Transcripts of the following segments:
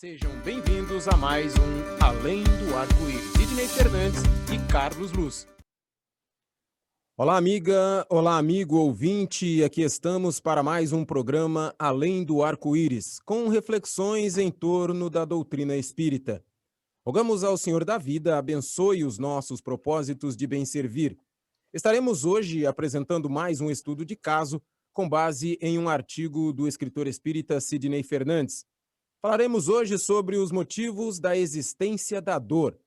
Sejam bem-vindos a mais um Além do Arco-Íris. Sidney Fernandes e Carlos Luz. Olá, amiga, olá, amigo ouvinte. Aqui estamos para mais um programa Além do Arco-Íris, com reflexões em torno da doutrina espírita. Rogamos ao Senhor da vida abençoe os nossos propósitos de bem servir. Estaremos hoje apresentando mais um estudo de caso com base em um artigo do escritor espírita Sidney Fernandes. Falaremos hoje sobre os motivos da existência da dor.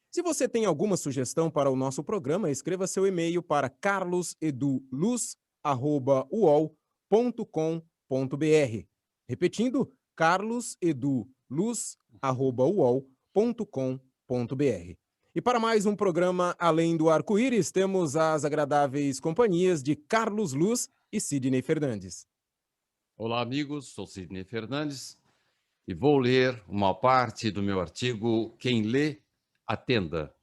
Se você tem alguma sugestão para o nosso programa, escreva seu e-mail para carloseduluz@uol.com.br. Repetindo, carloseduluz@uol.com.br. E para mais um programa Além do Arco-Íris, temos as agradáveis companhias de Carlos Luz e Sidney Fernandes. Olá, amigos, sou Sidney Fernandes e vou ler uma parte do meu artigo Quem lê, atenda.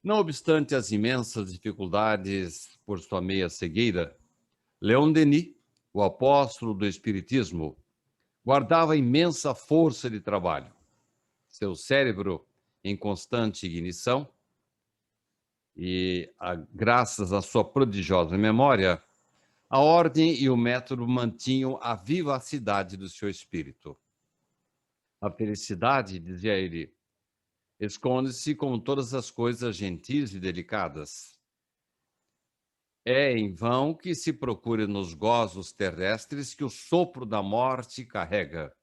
Não obstante as imensas dificuldades por sua meia cegueira, Leon Denis, o apóstolo do Espiritismo, guardava imensa força de trabalho. Seu cérebro em constante ignição e, graças à sua prodigiosa memória, a ordem e o método mantinham a vivacidade do seu espírito. A felicidade, dizia ele, esconde-se como todas as coisas gentis e delicadas. É em vão que se procure nos gozos terrestres que o sopro da morte carrega.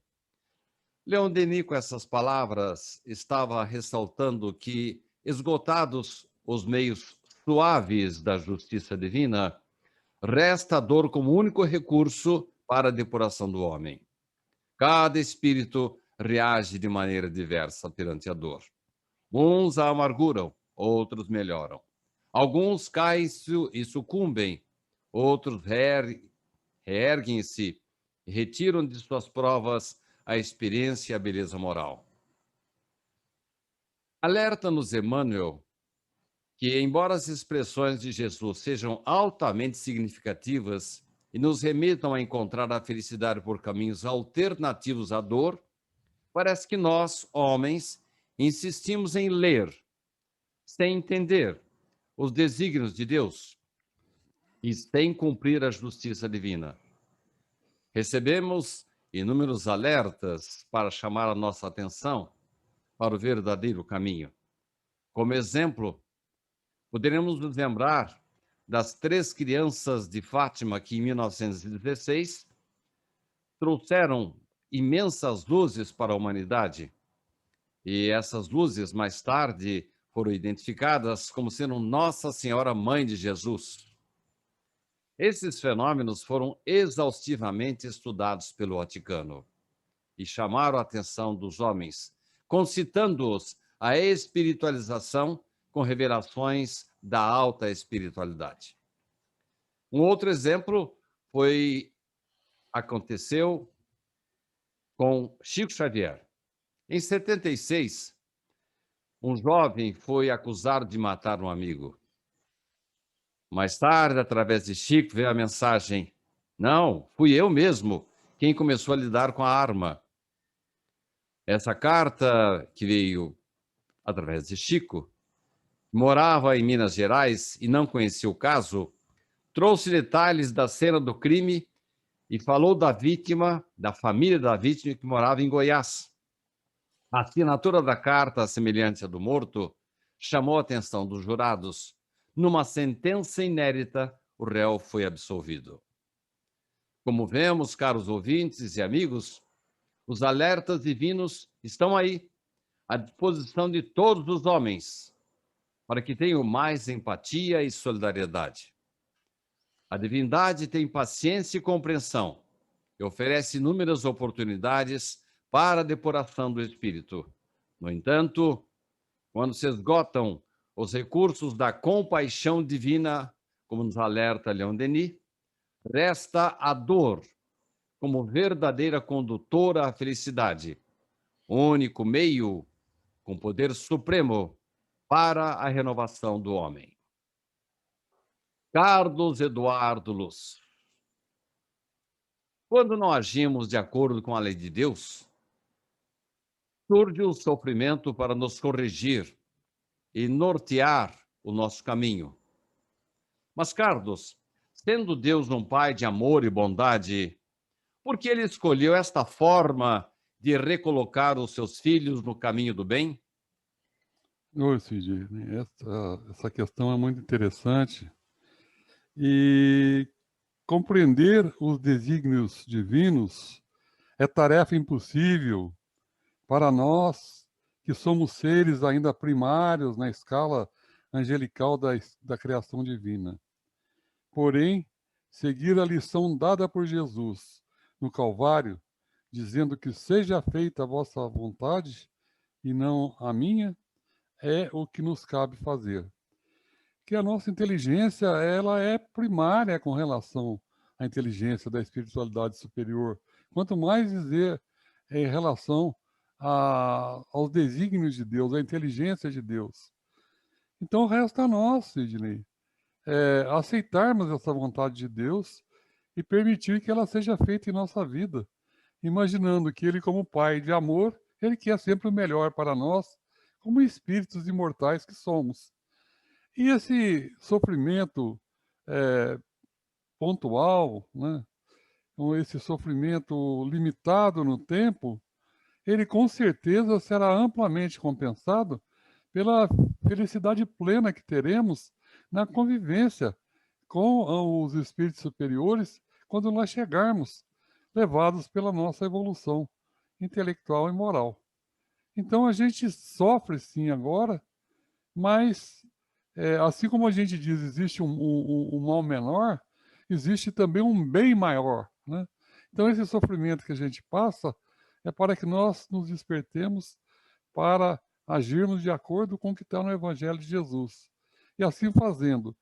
Leon Denis, com essas palavras, estava ressaltando que, esgotados os meios suaves da justiça divina, resta a dor como único recurso para a depuração do homem. Cada espírito reage de maneira diversa perante a dor. Uns a amarguram, outros melhoram. Alguns caem e sucumbem, outros reerguem-se e retiram de suas provas a experiência e a beleza moral. Alerta-nos Emmanuel que, embora as expressões de Jesus sejam altamente significativas e nos remetam a encontrar a felicidade por caminhos alternativos à dor, parece que nós, homens, insistimos em ler, sem entender os desígnios de Deus e sem cumprir a justiça divina. Recebemos inúmeros alertas para chamar a nossa atenção para o verdadeiro caminho. Como exemplo, poderemos nos lembrar das 3 crianças de Fátima que, em 1916, trouxeram imensas luzes para a humanidade. E essas luzes, mais tarde, foram identificadas como sendo Nossa Senhora Mãe de Jesus. Esses fenômenos foram exaustivamente estudados pelo Vaticano e chamaram a atenção dos homens, concitando-os à espiritualização com revelações da alta espiritualidade. Um outro exemplo aconteceu com Chico Xavier. Em 76, um jovem foi acusado de matar um amigo. Mais tarde, através de Chico, veio a mensagem: não, fui eu mesmo quem começou a lidar com a arma. Essa carta, que veio através de Chico, morava em Minas Gerais e não conhecia o caso, trouxe detalhes da cena do crime e falou da vítima, da família da vítima que morava em Goiás. A assinatura da carta, semelhante à do morto, chamou a atenção dos jurados. Numa sentença inédita, o réu foi absolvido. Como vemos, caros ouvintes e amigos, os alertas divinos estão aí, à disposição de todos os homens, para que tenham mais empatia e solidariedade. A divindade tem paciência e compreensão e oferece inúmeras oportunidades para a depuração do espírito. No entanto, quando se esgotam os recursos da compaixão divina, como nos alerta Leon Denis, resta a dor como verdadeira condutora à felicidade, único meio com poder supremo para a renovação do homem. Carlos Eduardo Luz. Quando não agimos de acordo com a lei de Deus, surge o sofrimento para nos corrigir e nortear o nosso caminho. Mas, Carlos, sendo Deus um Pai de amor e bondade, por que ele escolheu esta forma de recolocar os seus filhos no caminho do bem? Oi, Cid, essa questão é muito interessante e compreender os desígnios divinos é tarefa impossível para nós que somos seres ainda primários na escala angelical da criação divina. Porém, seguir a lição dada por Jesus no Calvário, dizendo que seja feita a vossa vontade e não a minha, é o que nos cabe fazer. Que a nossa inteligência, ela é primária com relação à inteligência da espiritualidade superior. Quanto mais dizer em relação aos desígnios de Deus, à inteligência de Deus. Então resta a nós, Sidney, aceitarmos essa vontade de Deus e permitir que ela seja feita em nossa vida, imaginando que Ele, como Pai de amor, Ele quer sempre o melhor para nós, como espíritos imortais que somos. E esse sofrimento pontual, né, com esse sofrimento limitado no tempo, ele com certeza será amplamente compensado pela felicidade plena que teremos na convivência com os espíritos superiores quando nós chegarmos, levados pela nossa evolução intelectual e moral. Então a gente sofre sim agora, mas assim como a gente diz, existe um mal menor, existe também um bem maior, né? Então esse sofrimento que a gente passa é para que nós nos despertemos para agirmos de acordo com o que está no Evangelho de Jesus. E assim fazendo,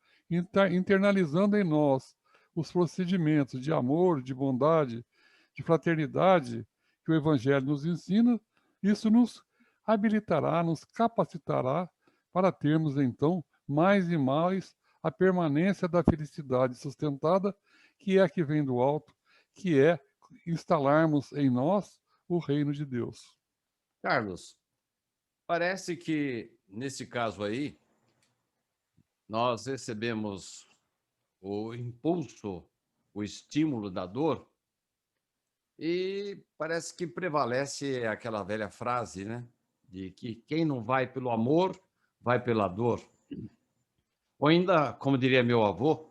internalizando em nós os procedimentos de amor, de bondade, de fraternidade que o Evangelho nos ensina, isso nos habilitará, nos capacitará para termos, então, mais e mais a permanência da felicidade sustentada, que é a que vem do alto, que é instalarmos em nós o reino de Deus. Carlos, parece que, nesse caso aí, nós recebemos o impulso, o estímulo da dor, e parece que prevalece aquela velha frase, né? De que quem não vai pelo amor, vai pela dor. Ou ainda, como diria meu avô,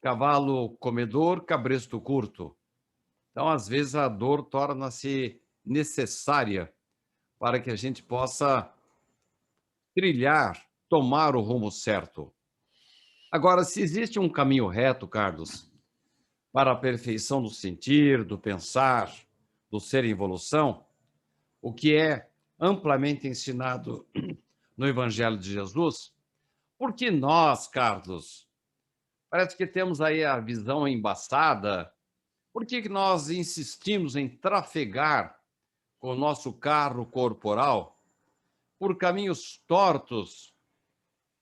cavalo comedor, cabresto curto. Então, às vezes, a dor torna-se necessária para que a gente possa trilhar, tomar o rumo certo. Agora, se existe um caminho reto, Carlos, para a perfeição do sentir, do pensar, do ser em evolução, o que é amplamente ensinado no Evangelho de Jesus, por que nós, Carlos, parece que temos aí a visão embaçada, por que nós insistimos em trafegar com o nosso carro corporal por caminhos tortos,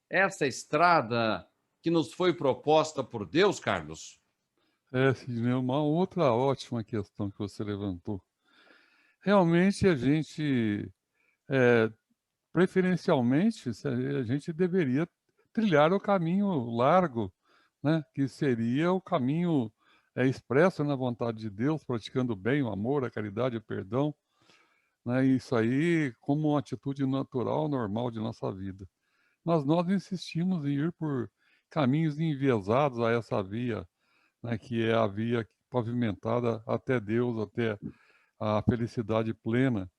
essa estrada que nos foi proposta por Deus, Carlos? Sidney, uma outra ótima questão que você levantou. Realmente a gente, preferencialmente, a gente deveria trilhar o caminho largo, né? Que seria o caminho expresso na vontade de Deus, praticando o bem, o amor, a caridade, o perdão, né? Isso aí como uma atitude natural, normal de nossa vida. Mas nós insistimos em ir por caminhos enviesados a essa via, né, que é a via pavimentada até Deus, até a felicidade plena,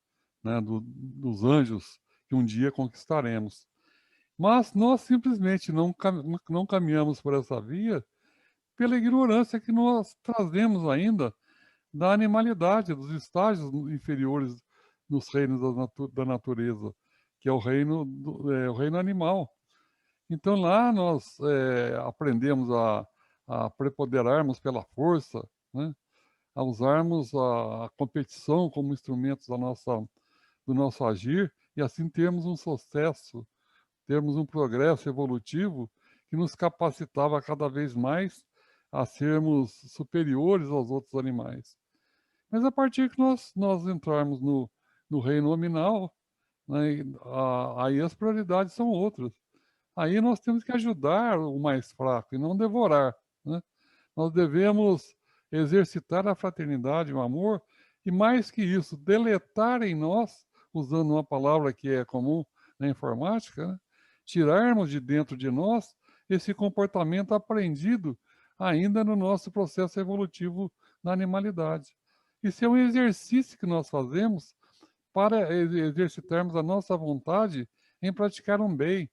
né, dos anjos que um dia conquistaremos. Mas nós simplesmente não caminhamos por essa via pela ignorância que nós trazemos ainda da animalidade, dos estágios inferiores nos reinos da natureza, que é o reino animal. Então lá nós aprendemos a preponderarmos pela força, né? A usarmos a competição como instrumentos do nosso agir e assim termos um sucesso, termos um progresso evolutivo que nos capacitava cada vez mais a sermos superiores aos outros animais. Mas a partir que nós entrarmos no no reino nominal, né, aí as prioridades são outras. Aí nós temos que ajudar o mais fraco e não devorar, né? Nós devemos exercitar a fraternidade, o amor, e mais que isso, deletar em nós, usando uma palavra que é comum na informática, né? Tirarmos de dentro de nós esse comportamento aprendido ainda no nosso processo evolutivo na animalidade. Isso é um exercício que nós fazemos para exercitarmos a nossa vontade em praticar um bem,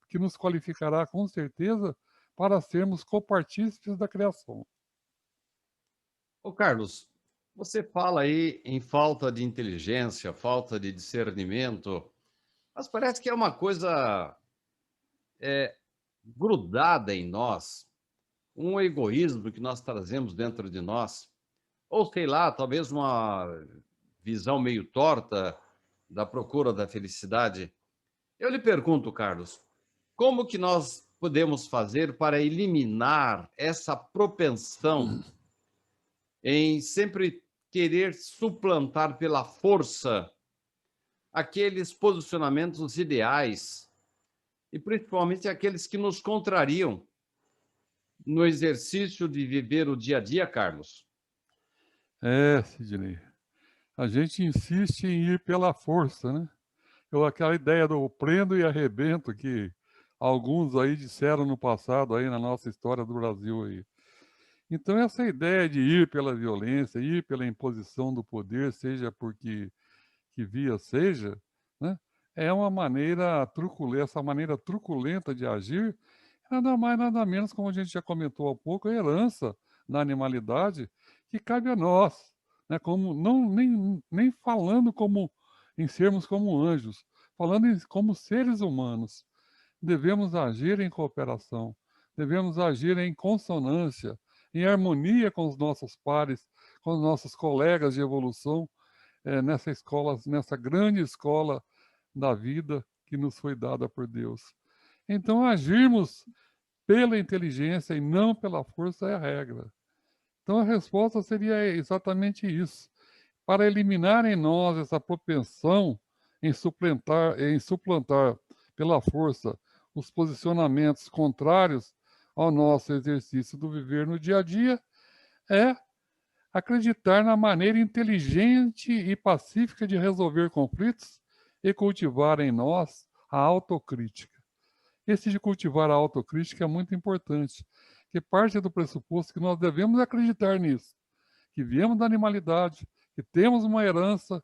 que nos qualificará com certeza para sermos copartícipes da criação. Ô, Carlos, você fala aí em falta de inteligência, falta de discernimento, mas parece que é uma coisa grudada em nós, um egoísmo que nós trazemos dentro de nós, ou sei lá, talvez uma visão meio torta da procura da felicidade. Eu lhe pergunto, Carlos, como que nós podemos fazer para eliminar essa propensão em sempre querer suplantar pela força aqueles posicionamentos ideais e principalmente aqueles que nos contrariam no exercício de viver o dia a dia, Carlos? Sidney, a gente insiste em ir pela força, né? Aquela ideia do prendo e arrebento que alguns aí disseram no passado, aí na nossa história do Brasil aí. Então essa ideia de ir pela violência, ir pela imposição do poder, seja porque que via seja, né, é uma maneira truculenta, essa maneira truculenta de agir, nada mais, nada menos, como a gente já comentou há pouco, a herança da animalidade que cabe a nós, né, como, não, nem falando como em sermos como anjos, falando como seres humanos. Devemos agir em cooperação, devemos agir em consonância, em harmonia com os nossos pares, com os nossos colegas de evolução, nessa escola, nessa grande escola da vida que nos foi dada por Deus. Então, agirmos pela inteligência e não pela força é a regra. Então, a resposta seria exatamente isso. Para eliminar em nós essa propensão em suplantar pela força os posicionamentos contrários ao nosso exercício do viver no dia a dia, é acreditar na maneira inteligente e pacífica de resolver conflitos e cultivar em nós a autocrítica. Esse de cultivar a autocrítica é muito importante, que parte do pressuposto que nós devemos acreditar nisso, que viemos da animalidade, que temos uma herança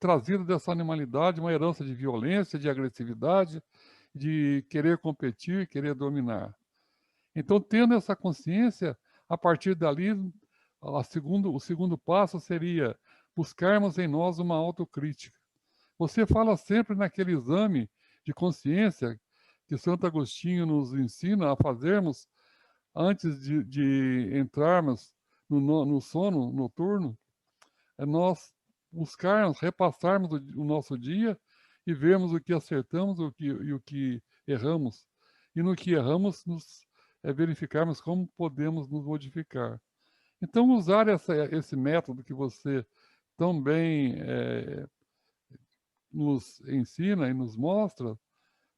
trazida dessa animalidade, uma herança de violência, de agressividade, de querer competir, querer dominar. Então, tendo essa consciência, a partir dali, o segundo passo seria buscarmos em nós uma autocrítica. Você fala sempre naquele exame de consciência que Santo Agostinho nos ensina a fazermos antes de entrarmos no sono noturno, é nós buscarmos, repassarmos o nosso dia e vermos o que acertamos e o que erramos. E no que erramos, verificarmos como podemos nos modificar. Então, usar esse método que você tão bem nos ensina e nos mostra,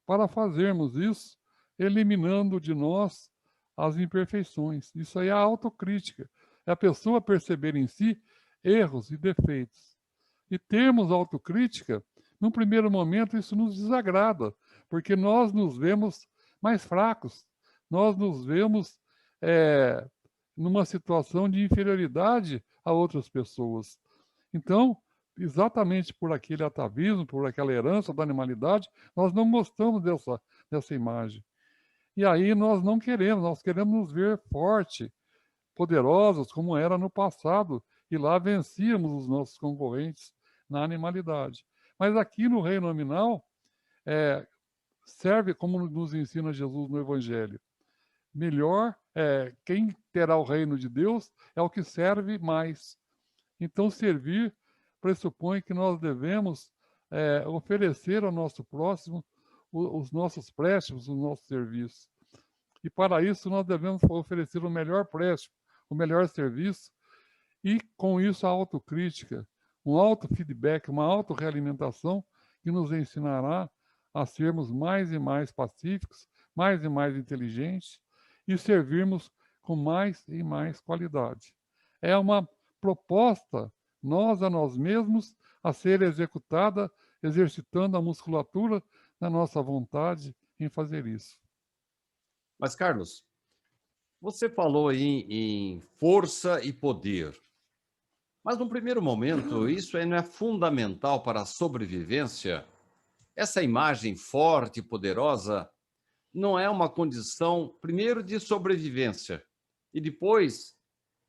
para fazermos isso, eliminando de nós as imperfeições. Isso aí é a autocrítica. É a pessoa perceber em si erros e defeitos. E termos autocrítica, num primeiro momento, isso nos desagrada, porque nós nos vemos mais fracos, nós nos vemos numa situação de inferioridade a outras pessoas. Então, exatamente por aquele atavismo, por aquela herança da animalidade, nós não gostamos dessa imagem. E aí nós não queremos, nós queremos nos ver fortes, poderosos, como era no passado, e lá vencíamos os nossos concorrentes na animalidade. Mas aqui no reino nominal, serve como nos ensina Jesus no Evangelho. Melhor, quem terá o reino de Deus é o que serve mais. Então, servir pressupõe que nós devemos oferecer ao nosso próximo os nossos préstimos, os nossos serviços. E para isso nós devemos oferecer o melhor préstimo, o melhor serviço, e com isso a autocrítica, um auto-feedback, uma auto-realimentação que nos ensinará a sermos mais e mais pacíficos, mais e mais inteligentes e servirmos com mais e mais qualidade. É uma proposta, nós a nós mesmos, a ser executada, exercitando a musculatura da nossa vontade em fazer isso. Mas, Carlos, você falou aí em força e poder. Mas, num primeiro momento, isso aí não é fundamental para a sobrevivência? Essa imagem forte e poderosa não é uma condição, primeiro, de sobrevivência e depois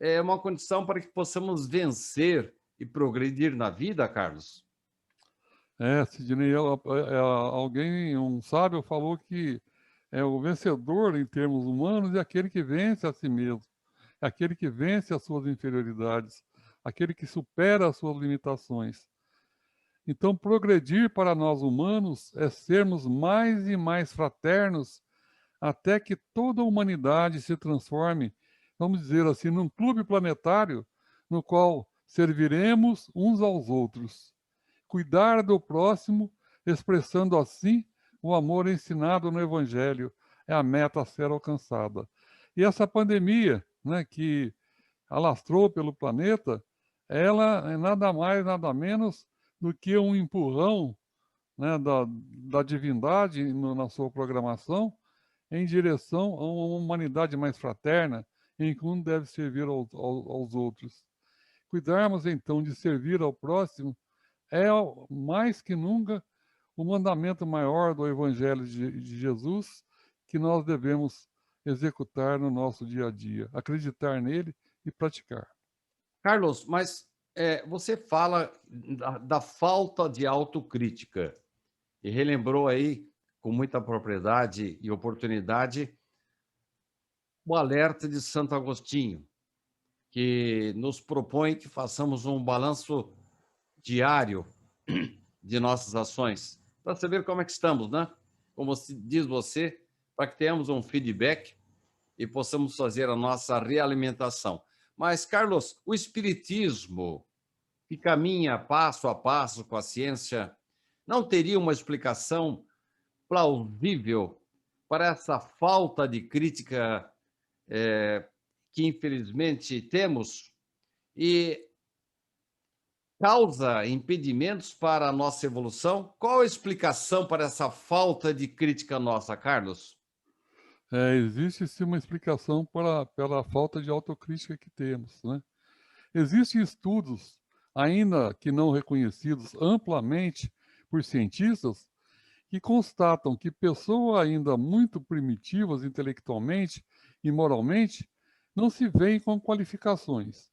é uma condição para que possamos vencer e progredir na vida, Carlos? Sidney, alguém, um sábio, falou que o vencedor em termos humanos é aquele que vence a si mesmo, é aquele que vence as suas inferioridades, aquele que supera as suas limitações. Então, progredir para nós humanos é sermos mais e mais fraternos até que toda a humanidade se transforme, vamos dizer assim, num clube planetário no qual serviremos uns aos outros. Cuidar do próximo, expressando assim o amor ensinado no Evangelho, é a meta a ser alcançada. E essa pandemia, né, que alastrou pelo planeta, ela é nada mais, nada menos do que um empurrão, né, da divindade na sua programação em direção a uma humanidade mais fraterna, em que um deve servir aos outros. Cuidarmos, então, de servir ao próximo é, mais que nunca, o mandamento maior do Evangelho de Jesus que nós devemos executar no nosso dia a dia, acreditar nele e praticar. Carlos, mas você fala da falta de autocrítica e relembrou aí, com muita propriedade e oportunidade, o alerta de Santo Agostinho, que nos propõe que façamos um balanço diário de nossas ações, para saber como é que estamos, né? Como diz você, para que tenhamos um feedback e possamos fazer a nossa realimentação. Mas, Carlos, o Espiritismo, que caminha passo a passo com a ciência, não teria uma explicação plausível para essa falta de crítica que, infelizmente, temos e causa impedimentos para a nossa evolução? Qual a explicação para essa falta de crítica nossa, Carlos? Existe sim uma explicação pela falta de autocrítica que temos, né? Existem estudos, ainda que não reconhecidos amplamente por cientistas, que constatam que pessoas ainda muito primitivas intelectualmente e moralmente não se veem com qualificações.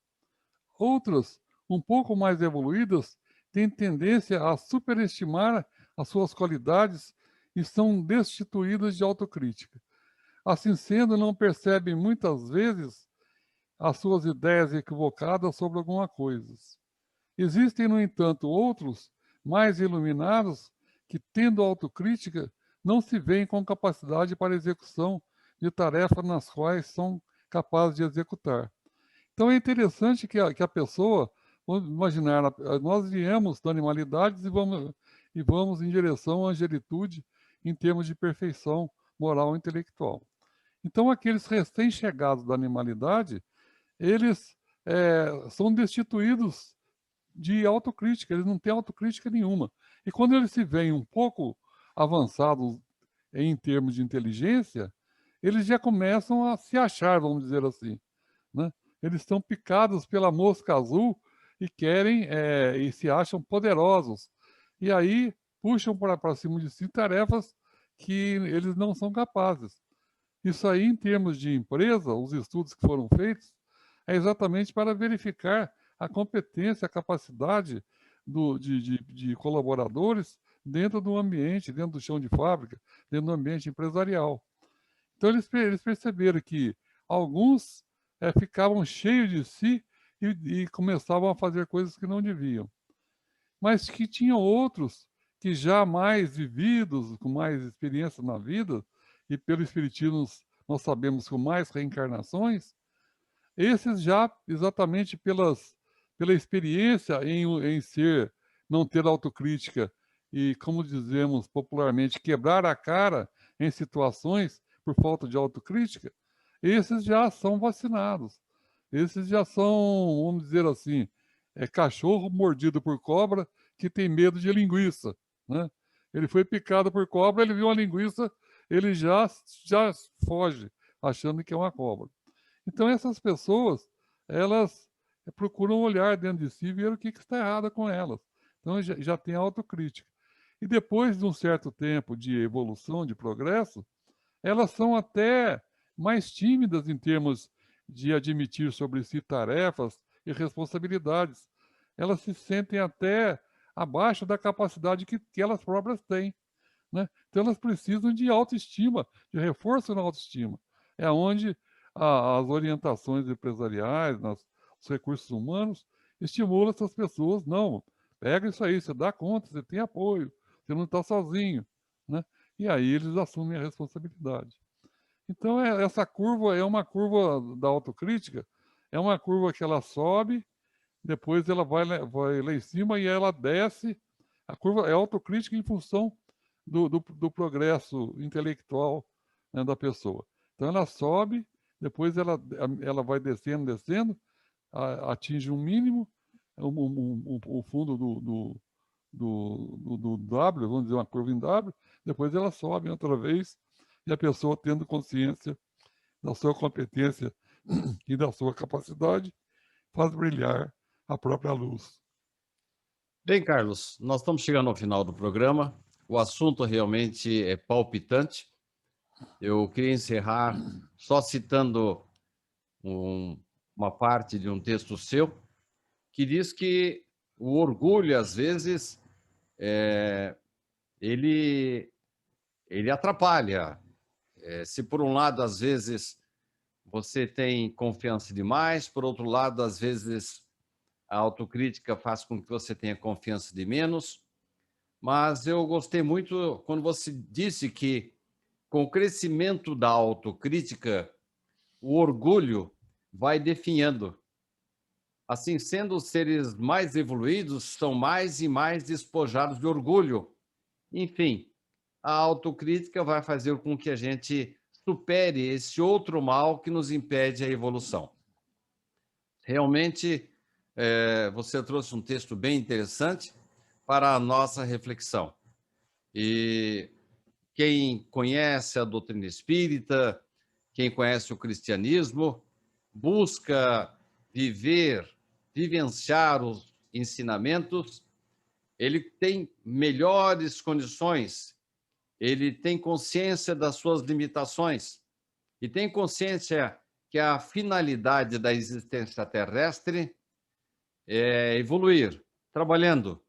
Outras, um pouco mais evoluídas, têm tendência a superestimar as suas qualidades e são destituídas de autocrítica. Assim sendo, não percebem muitas vezes as suas ideias equivocadas sobre alguma coisa. Existem, no entanto, outros, mais iluminados, que, tendo autocrítica, não se veem com capacidade para execução de tarefas nas quais são capazes de executar. Então é interessante que a pessoa, vamos imaginar, nós viemos da animalidade e vamos em direção à angelitude em termos de perfeição moral e intelectual. Então aqueles recém-chegados da animalidade, eles são destituídos de autocrítica, eles não têm autocrítica nenhuma. E quando eles se veem um pouco avançados em termos de inteligência, eles já começam a se achar, vamos dizer assim, né? Eles estão picados pela mosca azul e querem e se acham poderosos. E aí puxam para cima de si tarefas que eles não são capazes. Isso aí, em termos de empresa, os estudos que foram feitos, é exatamente para verificar a competência, a capacidade de colaboradores dentro do ambiente, dentro do chão de fábrica, dentro do ambiente empresarial. Então, eles perceberam que alguns ficavam cheios de si e começavam a fazer coisas que não deviam. Mas que tinham outros que já mais vividos, com mais experiência na vida, e pelo Espiritismo nós sabemos com mais reencarnações, esses já, exatamente pela experiência em não ter autocrítica e, como dizemos popularmente, quebrar a cara em situações por falta de autocrítica, esses já são vacinados. Esses já são, vamos dizer assim, cachorro mordido por cobra que tem medo de linguiça, né? Ele foi picado por cobra, ele viu uma linguiça, ele já foge, achando que é uma cobra. Então, essas pessoas, elas procuram olhar dentro de si e ver o que está errado com elas. Então, já tem autocrítica. E depois de um certo tempo de evolução, de progresso, elas são até mais tímidas em termos de admitir sobre si tarefas e responsabilidades. Elas se sentem até abaixo da capacidade que elas próprias têm, né? Então, elas precisam de autoestima, de reforço na autoestima. É onde as orientações empresariais, os recursos humanos, estimulam essas pessoas. Não, pega isso aí, você dá conta, você tem apoio, você não está sozinho, né? E aí eles assumem a responsabilidade. Então, essa curva é uma curva da autocrítica, é uma curva que ela sobe, depois ela vai lá em cima e ela desce. A curva é autocrítica em função do progresso intelectual, né, da pessoa. Então, ela sobe, depois ela vai descendo, atinge um mínimo, o fundo do W, vamos dizer, uma curva em W, depois ela sobe outra vez, e a pessoa, tendo consciência da sua competência e da sua capacidade, faz brilhar a própria luz. Bem, Carlos, nós estamos chegando ao final do programa. O assunto realmente é palpitante. Eu queria encerrar só citando uma parte de um texto seu, que diz que o orgulho, às vezes, ele atrapalha. Se por um lado, às vezes, você tem confiança demais, por outro lado, às vezes, a autocrítica faz com que você tenha confiança de menos. Mas eu gostei muito quando você disse que, com o crescimento da autocrítica, o orgulho vai definhando. Assim sendo, os seres mais evoluídos são mais e mais despojados de orgulho. Enfim, a autocrítica vai fazer com que a gente supere esse outro mal que nos impede a evolução. Realmente, você trouxe um texto bem interessante para a nossa reflexão. E quem conhece a doutrina espírita, quem conhece o cristianismo, busca vivenciar os ensinamentos, ele tem melhores condições, ele tem consciência das suas limitações e tem consciência que a finalidade da existência terrestre é evoluir, trabalhando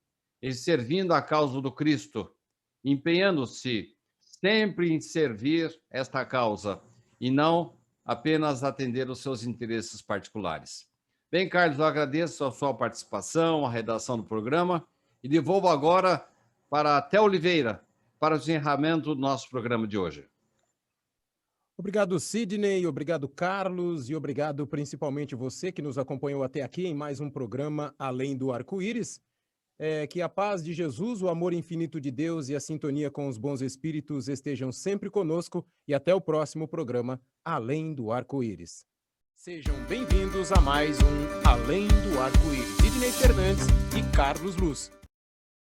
e servindo a causa do Cristo, empenhando-se sempre em servir esta causa e não apenas atender os seus interesses particulares. Bem, Carlos, eu agradeço a sua participação, a redação do programa e devolvo agora para a Té Oliveira para o encerramento do nosso programa de hoje. Obrigado, Sidney, obrigado, Carlos, e obrigado principalmente você que nos acompanhou até aqui em mais um programa Além do Arco-Íris. Que a paz de Jesus, o amor infinito de Deus e a sintonia com os bons espíritos estejam sempre conosco e até o próximo programa Além do Arco-Íris. Sejam bem-vindos a mais um Além do Arco-Íris. Sidney Fernandes e Carlos Luz.